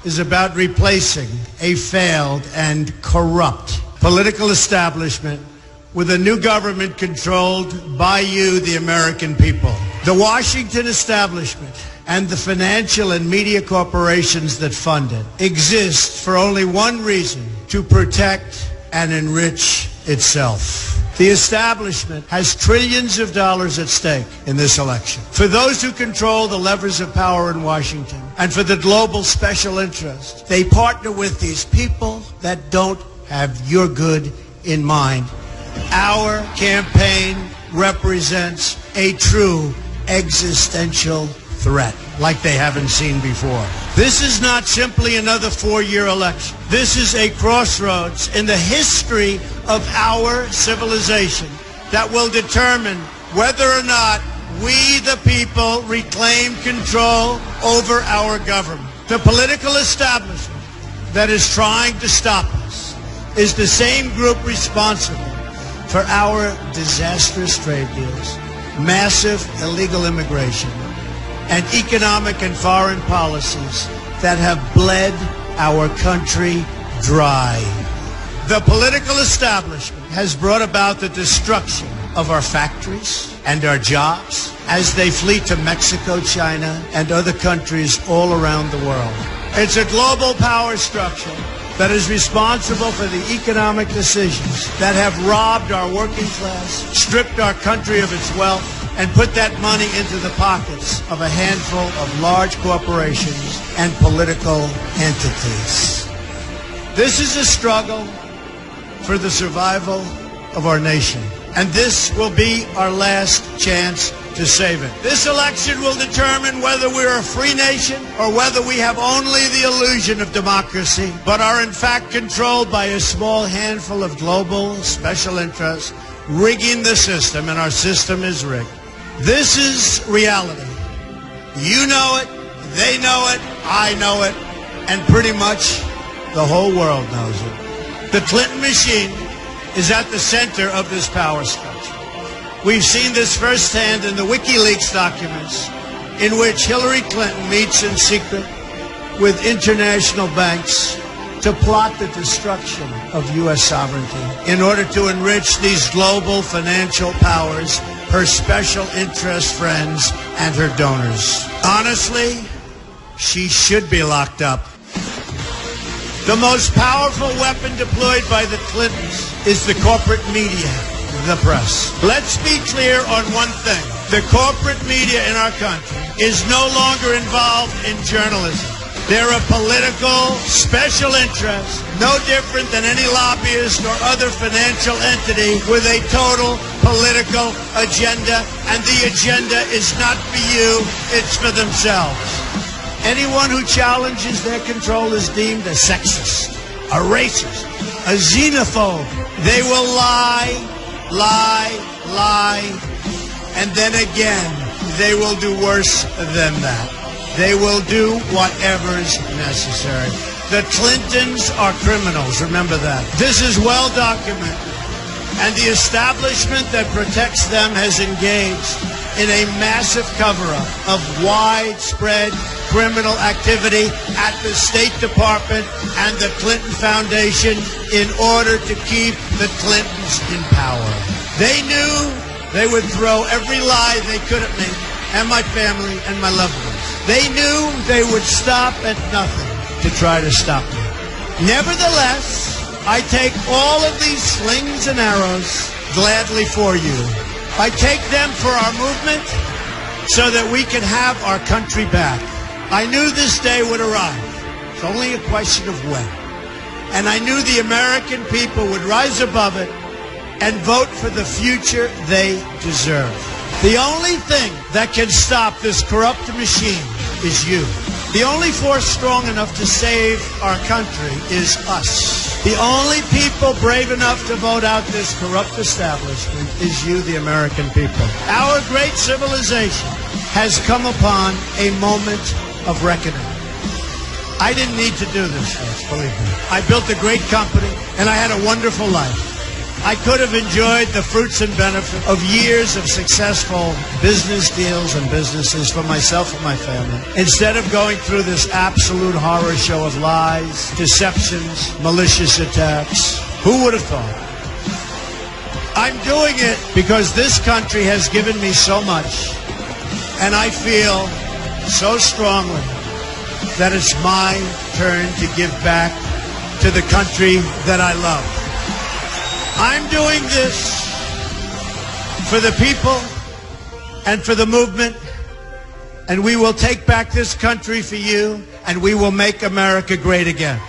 is about replacing a failed and corrupt political establishment with a new government controlled by you, the American people. The Washington establishment and the financial and media corporations that fund it exist for only one reason: to protect and enrich itself. The establishment has trillions of dollars at stake in this election. For those who control the levers of power in Washington and for the global special interest, they partner with these people that don't have your good in mind. Our campaign represents a true existential threat like they haven't seen before. This is not simply another four-year election. This is a crossroads in the history of our civilization that will determine whether or not we, the people, reclaim control over our government. The political establishment that is trying to stop us is the same group responsible for our disastrous trade deals, massive illegal immigration, and economic and foreign policies that have bled our country dry. The political establishment has brought about the destruction of our factories and our jobs as they flee to Mexico, China, and other countries all around the world. It's a global power structure that is responsible for the economic decisions that have robbed our working class, stripped our country of its wealth, and put that money into the pockets of a handful of large corporations and political entities. This is a struggle for the survival of our nation, and this will be our last chance to save it. This election will determine whether we're a free nation or whether we have only the illusion of democracy, but are in fact controlled by a small handful of global special interests rigging the system, and our system is rigged. This is reality. You know it, they know it, I know it, and pretty much the whole world knows it. The Clinton machine is at the center of this power structure. We've seen this firsthand in the WikiLeaks documents, in which Hillary Clinton meets in secret with international banks to plot the destruction of U.S. sovereignty in order to enrich these global financial powers, her special interest friends, and her donors. Honestly, she should be locked up. The most powerful weapon deployed by the Clintons is the corporate media, the press. Let's be clear on one thing. The corporate media in our country is no longer involved in journalism. They're a political special interest, no different than any lobbyist or other financial entity with a total political agenda, and the agenda is not for you, it's for themselves. Anyone who challenges their control is deemed a sexist, a racist, a xenophobe. They will lie, and then again, they will do worse than that. They will do whatever is necessary. The Clintons are criminals, remember that. This is well documented, and the establishment that protects them has engaged in a massive cover-up of widespread criminal activity at the State Department and the Clinton Foundation in order to keep the Clintons in power. They knew they would throw every lie they could at me and my family and my loved ones. They knew they would stop at nothing to try to stop me. Nevertheless, I take all of these slings and arrows gladly for you. I take them for our movement so that we can have our country back. I knew this day would arrive. It's only a question of when. And I knew the American people would rise above it and vote for the future they deserve. The only thing that can stop this corrupt machine is you. The only force strong enough to save our country is us. The only people brave enough to vote out this corrupt establishment is you, the American people. Our great civilization has come upon a moment of reckoning. I didn't need to do this, folks, believe me. I built a great company, and I had a wonderful life. I could have enjoyed the fruits and benefits of years of successful business deals and businesses for myself and my family, instead of going through this absolute horror show of lies, deceptions, malicious attacks. Who would have thought? I'm doing it because this country has given me so much, and I feel so strongly that it's my turn to give back to the country that I love. I'm doing this for the people and for the movement, and we will take back this country for you, and we will make America great again.